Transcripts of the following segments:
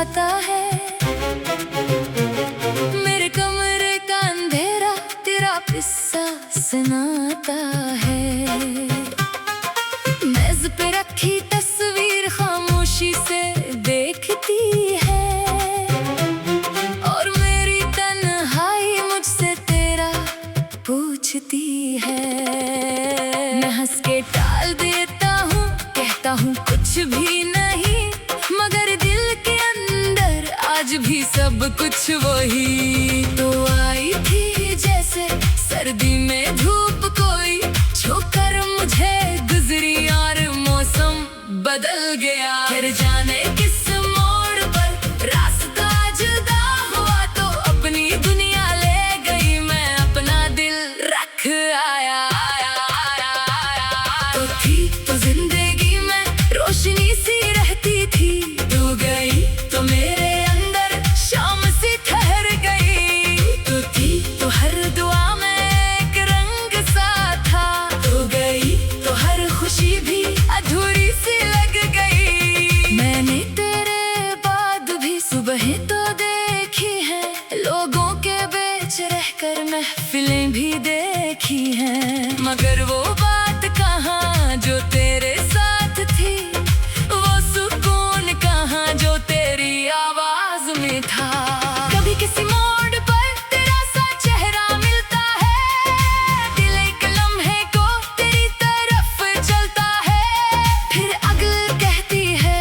जाता है। मेरे कमरे का अंधेरा तेरा किस्सा सुनाता है। मेज पे रखी तस्वीर खामोशी से देखती है, और मेरी तन्हाई मुझसे तेरा पूछती है। मैं हंस के टाल देता हूँ, कहता हूँ कुछ भी नहीं, मगर दिल के अंदर आज भी सब कुछ वही। तो आई थी जैसे सर्दी में धूप कोई छूकर मुझे गुजरी, और मौसम बदल गया। फिर जाने किस मोड़ पर रास्ता जुदा हुआ, तो अपनी दुनिया ले गई, मैं अपना दिल रख आया। तो थी तो जिंदगी में रोशनी सी रहती थी, तू गई तो मेरे अंदर शाम सी ठहर गई। तो थी तो हर दुआ में एक रंग सा था, तू गई तो हर खुशी भी अधूरी सी लग गई। मैंने तेरे बाद भी सुबह तो देखी है, लोगों के बीच रहकर महफिलें भी देखी हैं, मगर वो बात कहाँ जो तेरे साथ थी, वो सुकून कहाँ जो तेरी आवाज में था। कभी किसी मोड़ पर तेरा सा चेहरा मिलता है, दिल एक लम्हे को तेरी तरफ चलता है, फिर अगल कहती है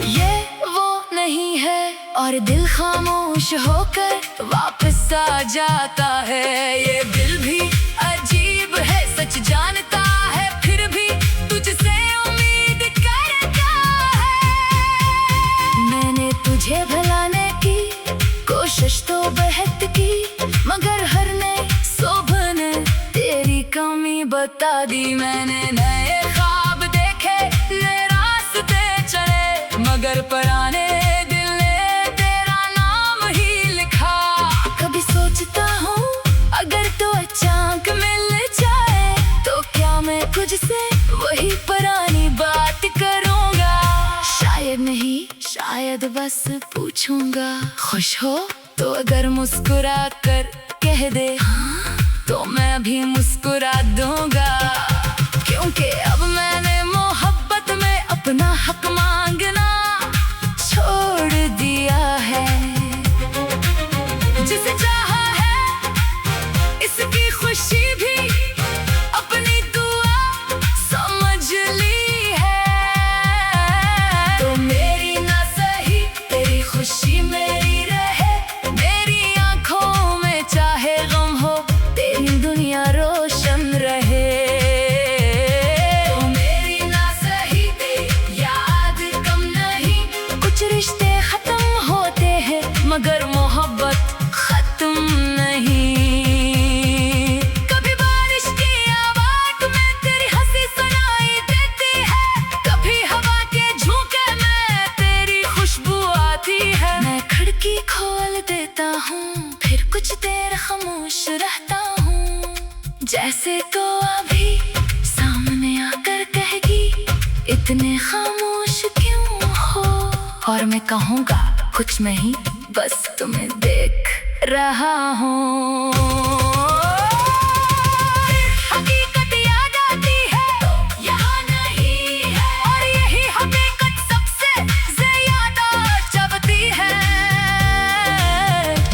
ये वो नहीं है, और दिल खामोश होकर वापस आ जाता है। ये दिल भी अजीब है, सच जानता है, फिर भी तुझसे उम्मीद करता है। मैंने तुझे भुलाने की कोशिश तो बहुत की, मगर हर नए सुबह ने तेरी कमी बता दी। मैंने नए ख्वाब देखे, नए रास्ते चले, मगर पुराने दिल ने तेरा नाम ही लिखा। कभी सोचता हूँ अगर तो अचानक मिल जाए, तो क्या मैं तुझसे वही पुरानी बात करूँगा। शायद नहीं, शायद बस पूछूंगा खुश हो, तो अगर मुस्कुरा कर कह दे हाँ, तो मैं भी मुस्कुरा दूंगा। क्योंकि अब मैंने मोहब्बत में अपना हक मांगना छोड़ दिया है। जिसे चाहा है इसकी खुशी भी अपनी दुआ समझ ली है। तो मेरी ना सही तेरी खुशी मेरी रहे, मेरी आंखों में चाहे गम हो, तेरी दुनिया रोशन रहे। तो मेरी ना सही तेरी याद कम नहीं, कुछ रिश्ते खत्म होते हैं, मगर मोहब्बत खत्म नहीं। कभी बारिश की आवाज में तेरी हंसी सुनाई देती है, कभी हवा के झोंके में तेरी खुशबू आती है। मैं खिड़की खोल देता हूँ, फिर कुछ देर खामोश रहता हूँ, जैसे तो अभी सामने आकर कहेगी इतने खामोश क्यों हो। और मैं कहूँगा कुछ नहीं, बस तुम्हें देख रहा हूँ। हकीकत याद आती है तो यहाँ नहीं है, और यही हकीकत सबसे ज्यादा जबती है।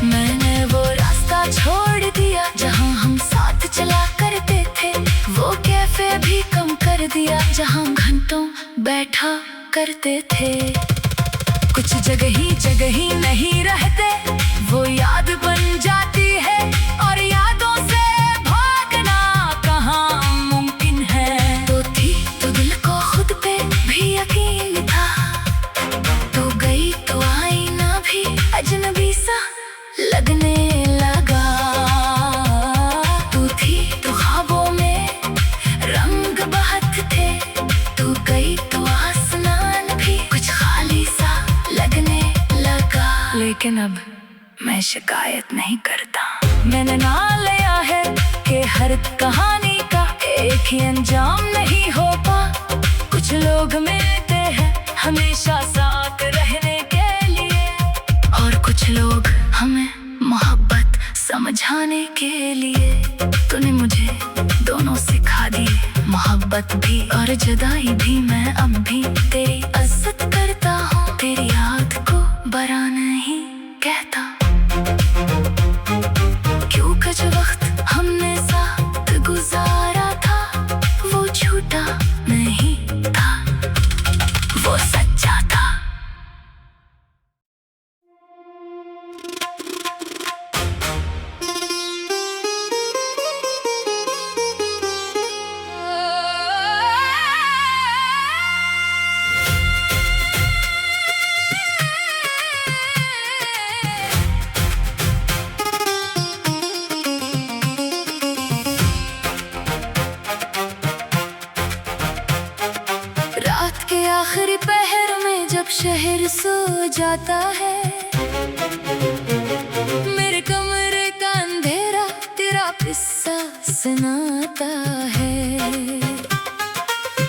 मैंने वो रास्ता छोड़ दिया जहाँ हम साथ चला करते थे, वो कैफे भी कम कर दिया जहाँ घंटों बैठा करते थे। कुछ जगह ही नहीं रहते, वो याद बन जाती है, और यादों से भागना कहाँ मुमकिन है। तो थी तो दिल को खुद पे भी यकीन था, तो गई तो आईना भी अजनबी सा लगने लगा। तू थी तो ख्वाबों में रंग बहुत थे, तू गई तो आसमान भी कुछ खाली सा लगने लगा। लेकिन अब मैं शिकायत नहीं करता, मैंने ना लिया है कि हर कहानी का एक ही अंजाम नहीं होता। कुछ लोग मिलते हैं हमेशा साथ रहने के लिए, मोहब्बत भी और जुदाई भी मैं अब भी तेरी इज्जत करता हूँ, तेरी याद को बरा नहीं कहता। क्योंकि जो वक्त हमने साथ गुजारा था वो झूठा नहीं था, वो सच्चा था। रात के आखिरी पहर में जब शहर सो जाता है, मेरे कमरे का अंधेरा तेरा किस्सा सुनाता है।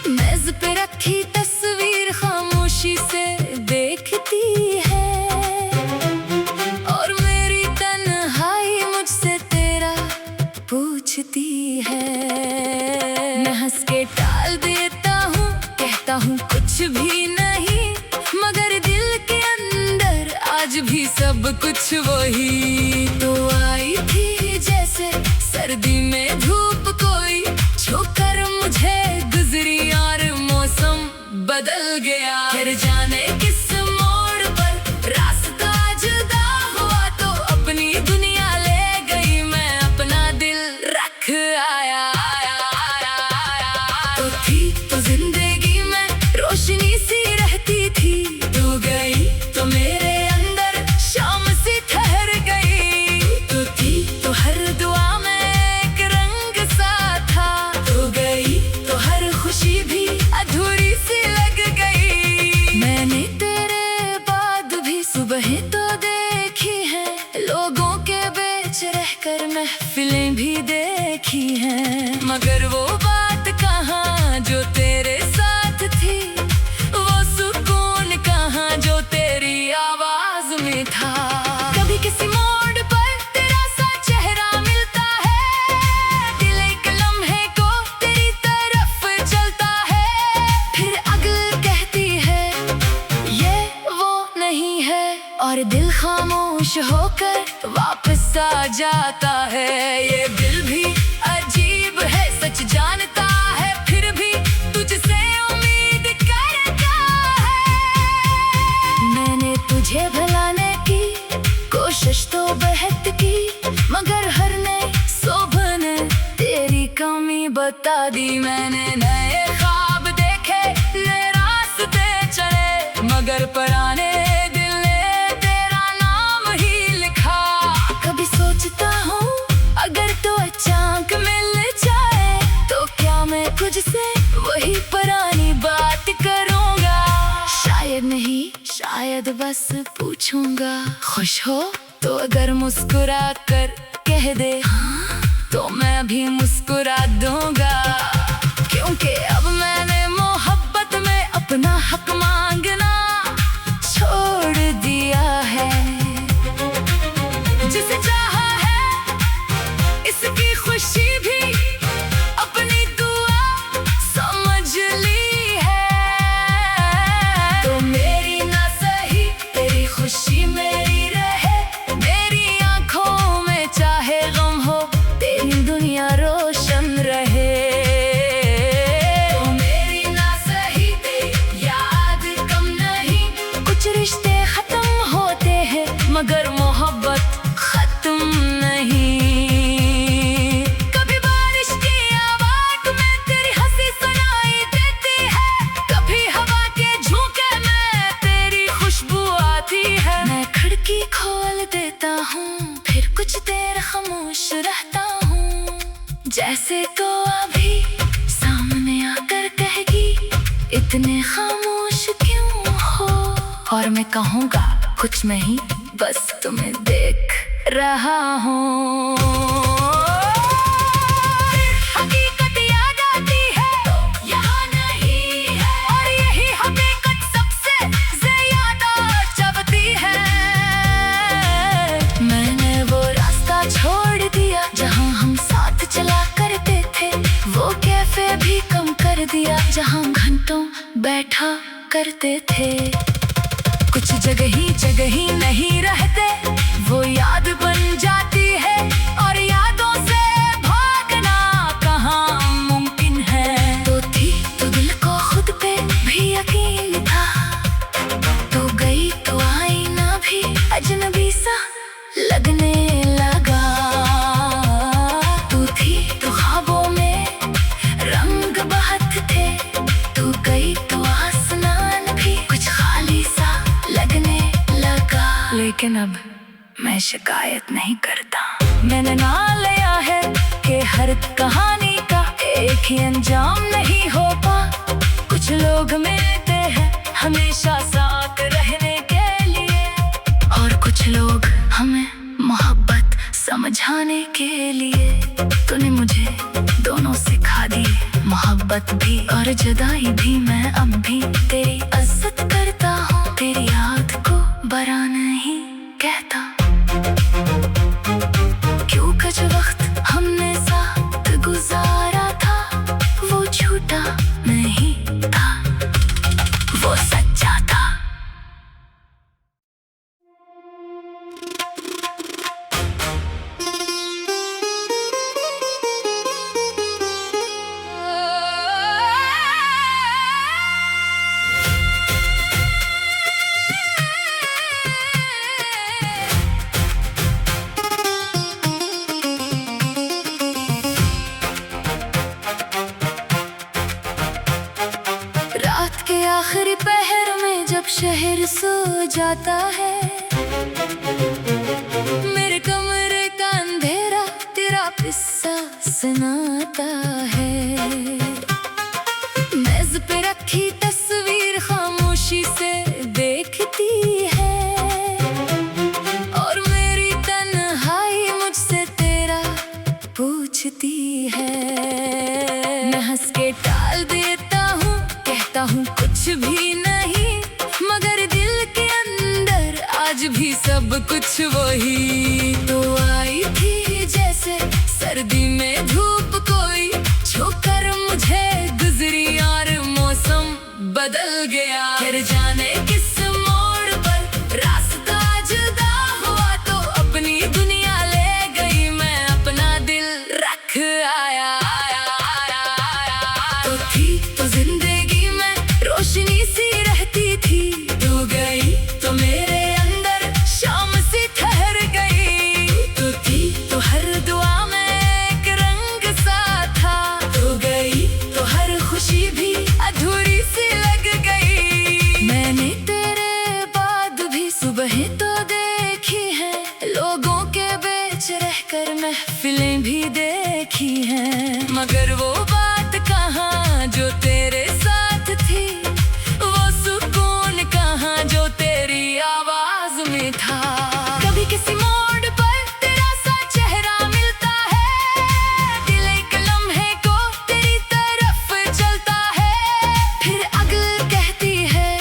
मेज पे रखी तस्वीर खामोशी से देखती है, और मेरी तन्हाई मुझसे तेरा पूछती है। मैं हंस के टाल देता हूँ, कहता हूँ कुछ भी नहीं, मगर दिल के अंदर आज भी सब कुछ वही। तो आई थी जैसे सर्दी में धूप कोई छूकर मुझे गुजरी और मौसम बदल गया। फिर जाने किस मोड़ पर रास्ता जुदा हुआ, तो अपनी दुनिया ले गई, मैं अपना दिल रख आया। तो थी तो जिंदगी में रोशनी सी रहती थी, तू गई तो मेरे अंदर शाम सी ठहर गई। तू थी तो हर दुआ में एक रंग सा था, तू गई तो हर खुशी भी अधूरी सी लग गई। मैंने तेरे बाद भी सुबह तो देखी है, लोगों के बीच रहकर महफिलें भी देखी हैं, मगर वो बात कहाँ जो तेरे साथ थी, वो सुकून कहाँ जो तेरी आवाज में था। कभी किसी मोड़ पर तेरा सा चेहरा मिलता है, दिल एक लम्हे को तेरी तरफ चलता है, फिर अगल कहती है ये वो नहीं है, और दिल खामोश होकर वापस आ जाता है। ये दिल भी अजीब है, सच जानता है, फिर भी तुझसे उम्मीद करता है। मैंने तुझे भुलाने की कोशिश तो बहुत की, मगर हर नई सुबह ने तेरी कमी बता दी। मैंने नए ख्वाब देखे, नए रास्ते चले, मगर पुराने दिल ने तेरा नाम ही लिखा। कभी सोचता हूँ अगर तो अचानक मिल जाए, तो क्या मैं तुझसे वही पुरानी बात करूँगा। शायद नहीं, शायद बस पूछूंगा, खुश हो तो अगर मुस्कुरा कर कह दे हाँ, तो मैं भी मुस्कुरा दूंगा। क्योंकि अब मैंने मोहब्बत में अपना हक मांगना छोड़ दिया है। जिसे चाहा है इसकी खुशी भी अपनी दुआ समझ ली है। तो मेरी ना सही तेरी खुशी मेरी रहे, मेरी आंखों में चाहे गम हो, तेरी दुनिया रोशन रहे। तो मेरी ना सही तेरी याद कम नहीं, कुछ रिश्ते खत्म होते हैं मगर मोहब्बत खत्म नहीं। कभी बारिश की आवाज में तेरी हंसी सुनाई देती है, कभी हवा के झोंके में तेरी खुशबू आती है। मैं खिड़की खोल देता हूँ, फिर कुछ देर खामोश रहता हूँ, जैसे तो अभी सामने आकर कहेगी इतने खामोश क्यों हो। और मैं कहूँगा कुछ नहीं, बस तुम्हें देख रहा हूँ। हकीकत याद आती है तो यहाँ नहीं है, और यही हकीकत सबसे ज्यादा जबती है। मैंने वो रास्ता छोड़ दिया जहाँ हम साथ चला करते थे, वो कैफे भी कम कर दिया जहाँ घंटों बैठा करते थे। कुछ जगह ही नहीं रहते, वो याद बन जाती है और यादों से भागना कहाँ मुमकिन है। तो थी तो दिल को खुद पे भी यकीन था, तो गई तो आईना भी अजनबी सा लगने लगा। तू थी तो ख्वाबों में रंग बहत थे, तू गई तो आसमान भी कुछ खाली सा लगने लगा। लेकिन अब मैं शिकायत नहीं करता, मैंने ना लिया है कि हर कहानी का एक ही अंजाम नहीं होता। कुछ लोग मिलते हैं हमेशा साथ रहने के लिए, और कुछ लोग हमें मोहब्बत समझाने के लिए। तूने मुझे दोनों सिखा दी, मोहब्बत भी और जुदाई भी। मैं अब भी तेरी इज्जत करता हूँ, तेरी याद को बरा नहीं कहता। क्योंकि जो वक्त हमने साथ गुजारा था वो झूठा नहीं था, वो सच्चा था। आखिरी पहर में जब शहर सो जाता है, मेरे कमरे का अंधेरा तेरा किस्सा सुनाता है। मेज पे रखी तस्वीर खामोशी से देखती है, और मेरी तन्हाई मुझसे तेरा पूछती है। मैं हंस के टाल देता हूँ, कहता हूँ कुछ भी नहीं, मगर दिल के अंदर आज भी सब कुछ वही। तो आई थी जैसे सर्दी में धूप कोई छूकर मुझे गुजरी, और मौसम बदल गया। फिर जाने किस मोड़ पर रास्ता जुदा हुआ, तो अपनी दुनिया ले गई, मैं अपना दिल रख आया। तो थी तो जिंदगी में रोशनी सी रहती थी, तू गई तो मेरे अंदर शाम सी ठहर गई। तू थी तो हर दुआ में एक रंग सा था, तू गई तो हर खुशी भी अधूरी सी लग गई। मैंने तेरे बाद भी सुबहें तो देखी हैं, लोगों के बीच रहकर महफिलें भी देखी हैं, मगर वो बात कहाँ जो तेरे साथ थी, वो सुकून कहाँ जो तेरी आवाज में था। कभी किसी मोड़ पर तेरा सा चेहरा मिलता है, दिल एक लम्हे को तेरी तरफ चलता है, फिर अगल कहती है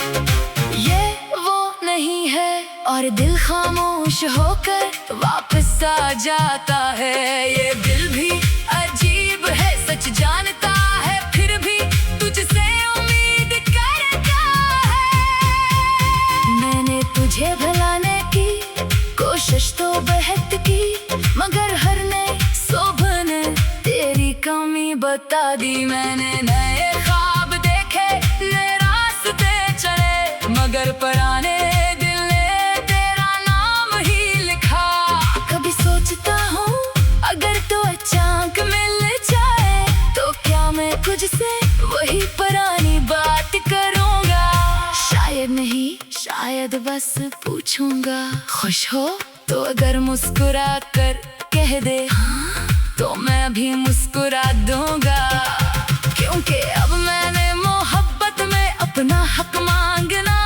ये वो नहीं है, और दिल खामोश होकर वापस आ जाता है। ये दिल भी अजीब है, सच जानता है, फिर भी तुझसे उम्मीद करता है। मैंने तुझे भुलाने की कोशिश तो बहुत की, मगर हर नए सुबह ने तेरी कमी बता दी। मैंने नए ख्वाब देखे, नए रास्ते चले, मगर पुराने दिल ने तेरा नाम ही लिखा। कभी सोचता हूँ अगर तो अचानक मिल जाए, तो क्या मैं तुझसे वही पुरानी बात करूँगा। शायद नहीं, शायद बस पूछूंगा, खुश हो तो अगर मुस्कुरा कर कह दे हाँ, तो मैं भी मुस्कुरा दूंगा। क्योंकि अब मैंने मोहब्बत में अपना हक मांगना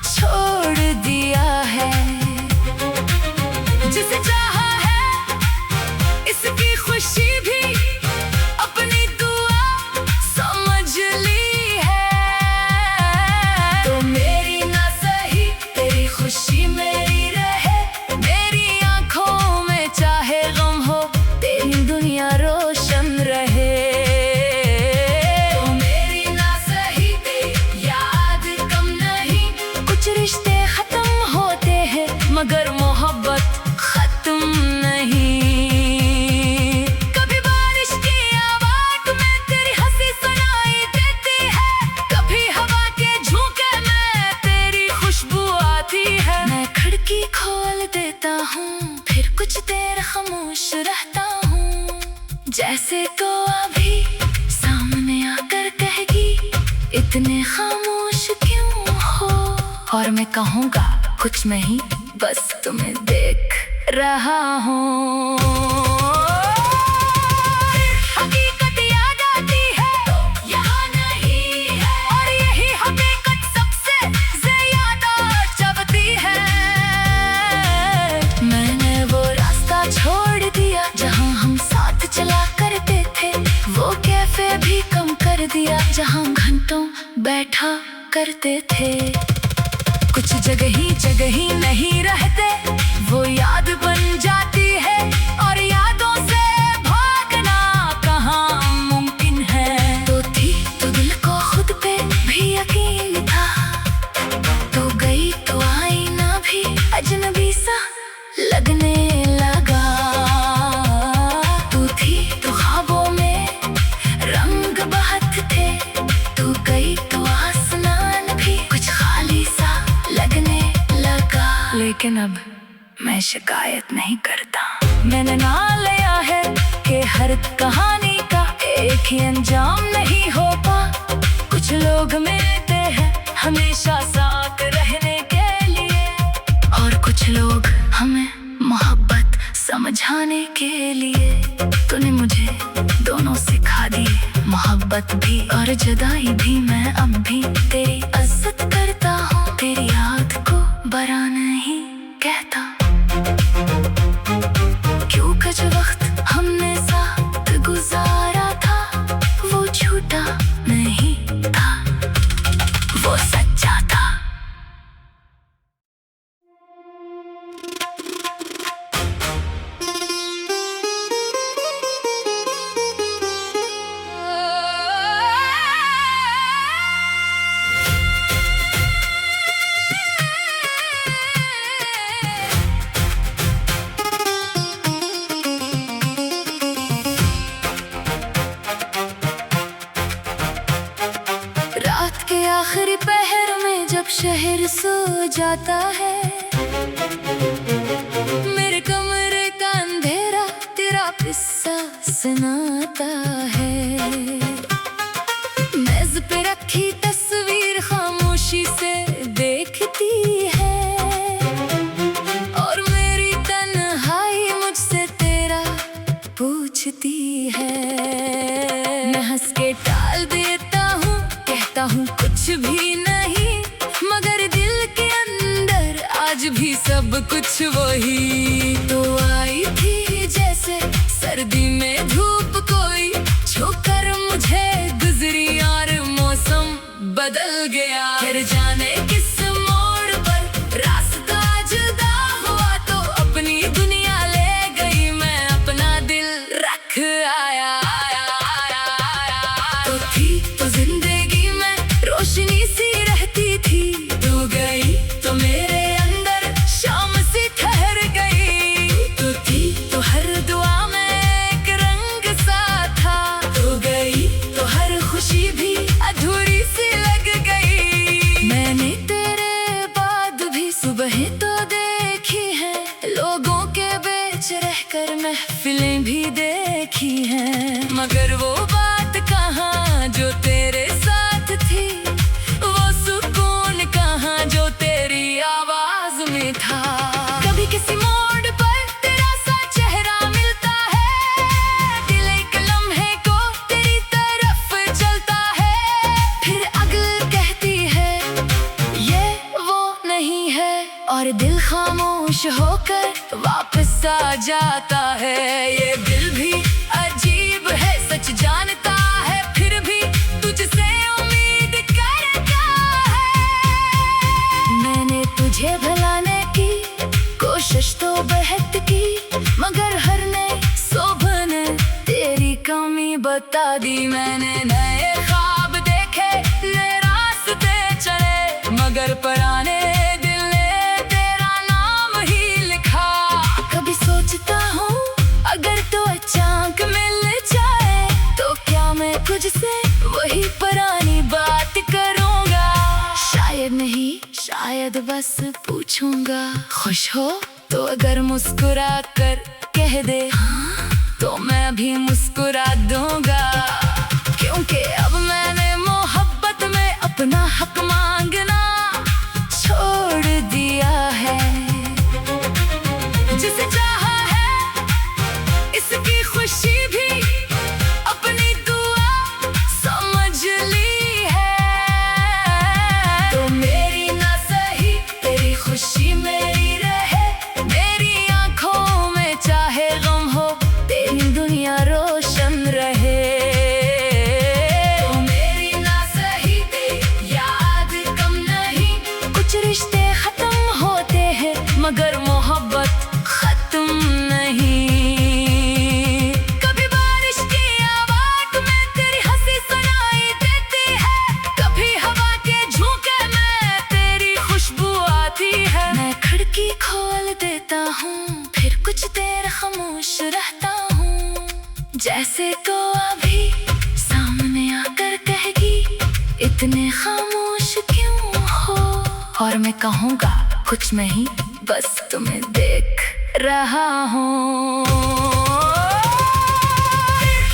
छोड़ दिया है। जिसे चाहा है इसकी खुशी भी अपनी दुआ समझ ली है। तो मेरी ना सही तेरी खुशी मेरी रहे, मेरी आंखों में चाहे गम हो, तेरी दुनिया रोशन रहे। तो करता हूँ, फिर कुछ देर खामोश रहता हूँ, जैसे तो अभी सामने आकर कहेगी इतने खामोश क्यों हो। और मैं कहूँगा कुछ नहीं, बस तुम्हें देख रहा हूँ। हकीकत याद आती है तो यहाँ नहीं है, और यही हकीकत सबसे ज्यादा जबती है। मैंने वो रास्ता छोड़ दिया जहाँ हम साथ चला करते थे, वो कैफे भी कम कर दिया जहाँ घंटों बैठा करते थे। कुछ जगह ही नहीं रहते, वो याद बन जाती है, और यादों से भागना कहाँ मुमकिन है। तो थी तो दिल को खुद पे भी यकीन था, तो गई तो आईना भी अजनबी सा लगने लगा। तू थी तो ख्वाबों में रंग बहत थे, तू गई तो आसमान भी कुछ खाली सा लगने लगा। लेकिन अब मैं शिकायत नहीं करता, मैंने ना लिया है कि हर कहानी का एक ही अंजाम नहीं होता। कुछ लोग मिलते हैं हमेशा साथ रहने के लिए, और कुछ लोग हमें मोहब्बत समझाने के लिए। तूने मुझे दोनों सिखा दिए, मोहब्बत भी और जुदाई भी। मैं अब भी तेरी इज्जत करता हूँ, तेरी याद को बुरा नहीं कहता, क्योंकि जो वक्त हमने साथ गुजारा था वो झूठा नहीं था, वो सच्चा था। रात के आखिरी पहर में जब शहर सो जाता है, मेरे कमरे का अंधेरा तेरा किस्सा सुनाता है। मेज पे रखी तस्वीर खामोशी से देखती है, और मेरी तन्हाई मुझसे तेरा पूछती है। मैं हंस के टाल देता हूँ, कहता हूँ कुछ भी नहीं, मगर दिल के अंदर आज भी सब कुछ वही। तो आई थी जैसे सर्दी में धूप कोई छूकर मुझे गुजरी, और मौसम बदल गया। फिर जाने किस मोड़ पर रास्ता जुदा हुआ, तो अपनी दुनिया ले गई, मैं अपना दिल रख आया। तो थी तो जिंदगी में रोशनी सी रहती थी, तू गई तो मेरे अंदर शाम सी ठहर गई। तू थी तो हर दुआ में एक रंग सा था, तू गई तो हर खुशी भी अधूरी सी लग गई। मैंने तेरे बाद भी सुबह तो देखी है, लोगों के बीच रहकर महफिलें भी देखी हैं, मगर वो बात कहाँ जो तेरे साथ थी, वो सुकून कहाँ जो तेरी आवाज में था। कभी किसी मोड़ पर तेरा सा चेहरा मिलता है, दिल एक लम्हे को तेरी तरफ चलता है, फिर अगल कहती है ये वो नहीं है, और दिल खामोश होकर वापस आ जाता है। ये दिल भी अजीब है, सच जानता है, फिर भी तुझसे उम्मीद करता है। मैंने तुझे भुलाने की कोशिश तो बहुत की, मगर हर नए सुबह ने तेरी कमी बता दी। मैंने नए ख्वाब देखे, नए रास्ते चले, मगर पुराने दिल ने तेरा नाम ही लिखा। कभी सोचता हूँ अगर तो अचानक मिल जाए, तो क्या मैं तुझसे वही पुरानी बात करूँगा। शायद नहीं, शायद बस पूछूंगा खुश हो तो अगर मुस्कुरा कर कह दे तो मैं भी मुस्कुरा दूंगा, क्योंकि अब मैंने मोहब्बत में अपना हक मांगना छोड़ दिया है। जिसे चाहा है इसकी खुशी भी अपनी दुआ समझ ली है। तो मेरी ना सही तेरी खुशी मेरी रहे, मेरी आंखों में चाहे गम हो तेरी दुनिया रोशन रहे। तो मेरी ना सही तेरी याद कम नहीं, कुछ रिश्ते खत्म होते हैं मगर मोहब्बत खत्म नहीं। कभी बारिश की आवाज में तेरी हंसी सुनाई देती है, कभी हवा के झोंके में तेरी खुशबू आती है। मैं खिड़की खोल देता हूँ फिर कुछ देर खामोश रहता हूँ, जैसे तो अभी सामने आकर कहेगी इतने खामोश क्यों हो। और मैं कहूँगा कुछ नहीं बस तुम्हें देख रहा हूँ।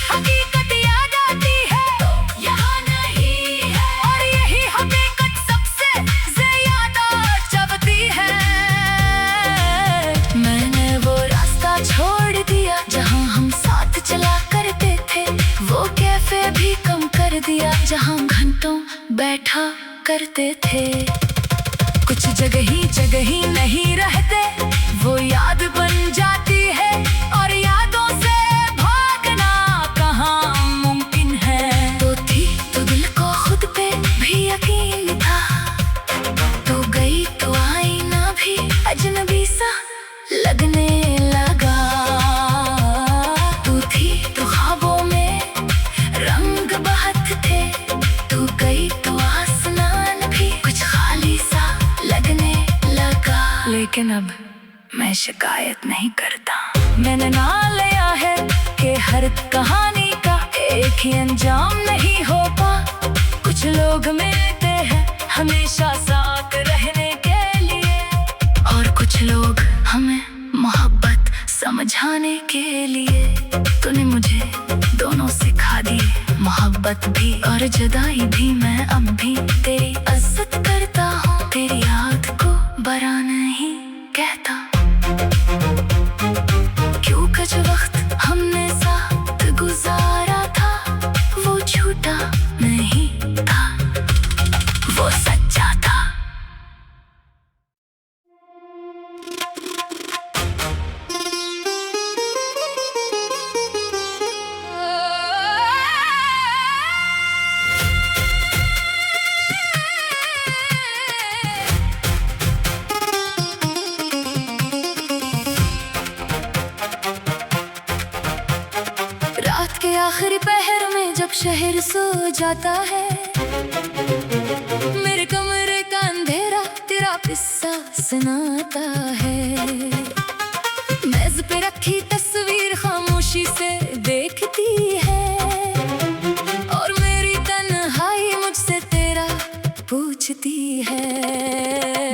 हकीकत याद आती है तो यहाँ नहीं है, और यही हकीकत सबसे ज्यादा जबती है। मैंने वो रास्ता छोड़ दिया जहाँ हम साथ चला करते थे, वो कैफे भी कम कर दिया जहाँ घंटों बैठा करते थे। कुछ जगह ही नहीं रहते, वो याद बन जाती है, और यादों से भागना कहाँ मुमकिन है। तो थी तो दिल को खुद पे भी यकीन था, तो गई तो आईना भी अजनबी सा लगने लगा। तू थी तो ख्वाबों में रंग बहत थे, तू गई तो आसमान भी कुछ खाली सा लगने लगा। लेकिन अब मैं शिकायत नहीं करता, मैंने ना लिया है कि हर कहानी का एक ही अंजाम नहीं होता। कुछ लोग मिलते हैं हमेशा साथ रहने के लिए, और कुछ लोग हमें मोहब्बत समझाने के लिए। तूने मुझे दोनों सिखा दिए, मोहब्बत भी और जुदाई भी। मैं अब भी तेरी इज्जत करता हूँ, तेरी याद को बरा नहीं कहता। क्यों कुछ वक्त हमने साथ गुजारा था, वो झूठा नहीं था, वो सच्चा था। रात के आखिरी पहर में जब शहर सो जाता है, मेरे कमरे का अंधेरा तेरा किस्सा सुनाता है। मेज पे रखी तस्वीर खामोशी से देखती है, और मेरी तन्हाई मुझसे तेरा पूछती है।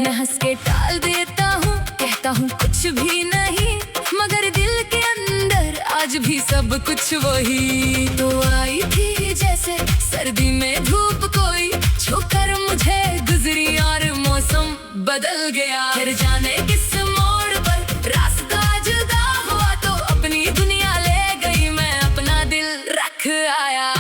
मैं हंस के टाल देता हूँ, कहता हूँ कुछ भी नहीं, मगर दिल के अंदर आज भी सब कुछ वही। तो आई थी जैसे सर्दी में धूप कोई छूकर मुझे गुजरी, और मौसम बदल गया। फिर जाने किस मोड़ पर रास्ता जुदा हुआ, तो अपनी दुनिया ले गई, मैं अपना दिल रख आया।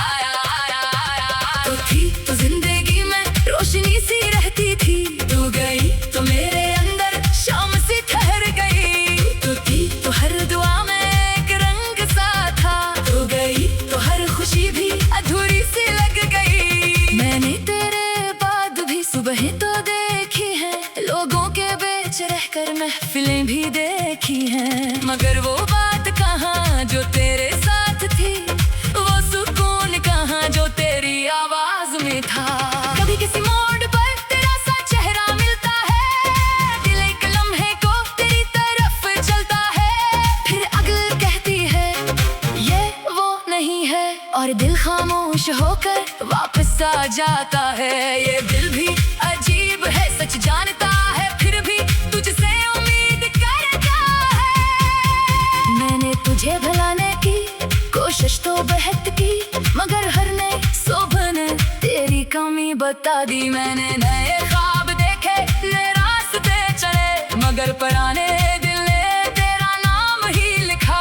तो थी तो जिंदगी में रोशनी सी रहती थी, तू गई तो मेरे अंदर शाम सी ठहर गई। तो थी तो हर दुआ में एक रंग सा था, तो गई तो हर खुशी भी अधूरी सी लग गई। मैंने तेरे बाद भी सुबह तो देखी है, लोगों के बीच रहकर महफिलें भी देखी हैं, मगर वो बात कहाँ जो तेरे साथ थी, वो सुकून कहाँ जो तेरी आवाज में था। कभी किसी मोड़ पर तेरा सा चेहरा मिलता है, दिल एक लम्हे को तेरी तरफ चलता है, फिर अगल कहती है ये वो नहीं है, और दिल खामोश होकर वापस आ जाता है। ये दिल भी अजीब है, सच जानता है, फिर भी तुझसे उम्मीद करता तुझे भुलाने की कोशिश तो बहुत की, मगर हर नए सुबह ने तेरी कमी बता दी। मैंने नए ख्वाब देखे, नए रास्ते चले, मगर पुराने दिल ने तेरा नाम ही लिखा।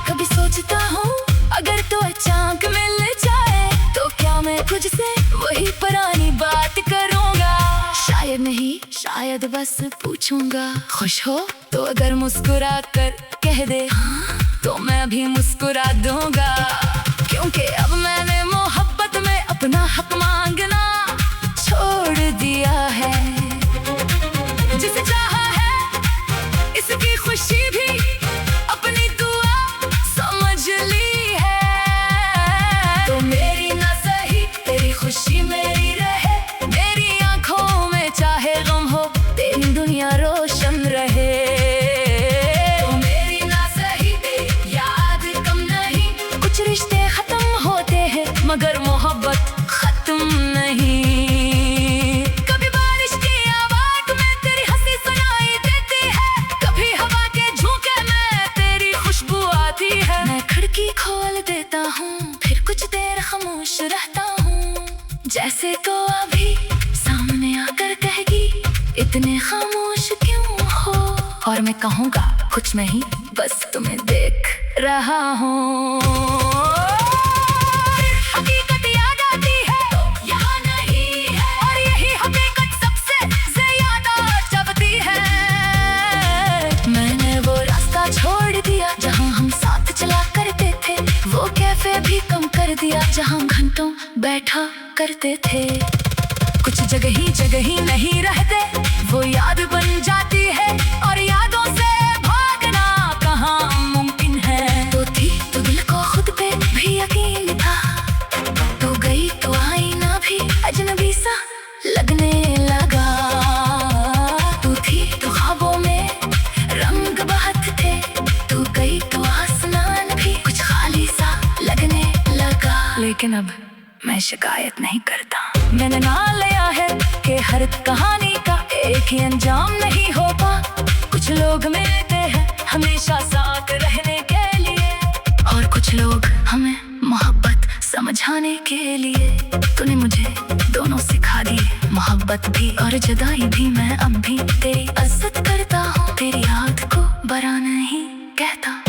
कभी सोचता हूँ अगर तो अचानक मिल जाए तो क्या मैं तुझसे वही पुरानी बात करूँगा। शायद नहीं, शायद बस पूछूंगा। खुश हो तो अगर मुस्कुरा कर कह दे हाँ, तो मैं भी मुस्कुरा दूंगा। क्योंकि अब मैंने मोहब्बत में अपना हक मांगना छोड़ दिया है। जिसे चाहा है इसकी खुशी भी अपनी दुआ समझ ली है। तो मेरी ना सही तेरी खुशी मेरी रहे, मेरी आंखों में चाहे गम हो तेरी दुनिया रोशन रहे। रिश्ते खत्म होते हैं मगर मोहब्बत खत्म नहीं। कभी बारिश की आवाज में तेरी हंसी सुनाई देती है, कभी हवा के झोंके में तेरी खुशबू आती है। मैं खिड़की खोल देता हूँ फिर कुछ देर खामोश रहता हूँ, जैसे तो अभी सामने आकर कहेगी इतने खामोश क्यों हो। और मैं कहूँगा कुछ नहीं, बस तुम्हें देख रहा हूँ। हकीकत याद आती है तो यहाँ नहीं है, और यही हकीकत सबसे ज्यादा जबती है। मैंने वो रास्ता छोड़ दिया जहाँ हम साथ चला करते थे, वो कैफे भी कम कर दिया जहाँ घंटों बैठा करते थे। कुछ जगह ही नहीं रहते, वो याद बन जाती है, और यादों से भागना कहाँ मुमकिन है। तो थी तो दिल को खुद पे भी यकीन था, तो गई तो आईना भी अजनबी सा लगने लगा। तू थी तो ख्वाबों में रंग बहुत थे, तू गई तो आसमान भी कुछ खाली सा लगने लगा। लेकिन अब मैं शिकायत नहीं करता। मैंने ना लिया है कि हर कहानी का एक ही अंजाम नहीं होता। कुछ लोग मिलते हैं हमेशा साथ रहने के लिए, और कुछ लोग हमें मोहब्बत समझाने के लिए। तूने मुझे दोनों सिखा दिए, मोहब्बत भी और जुदाई भी। मैं अब भी तेरी इज्जत करता हूँ, तेरी याद को बुरा नहीं कहता।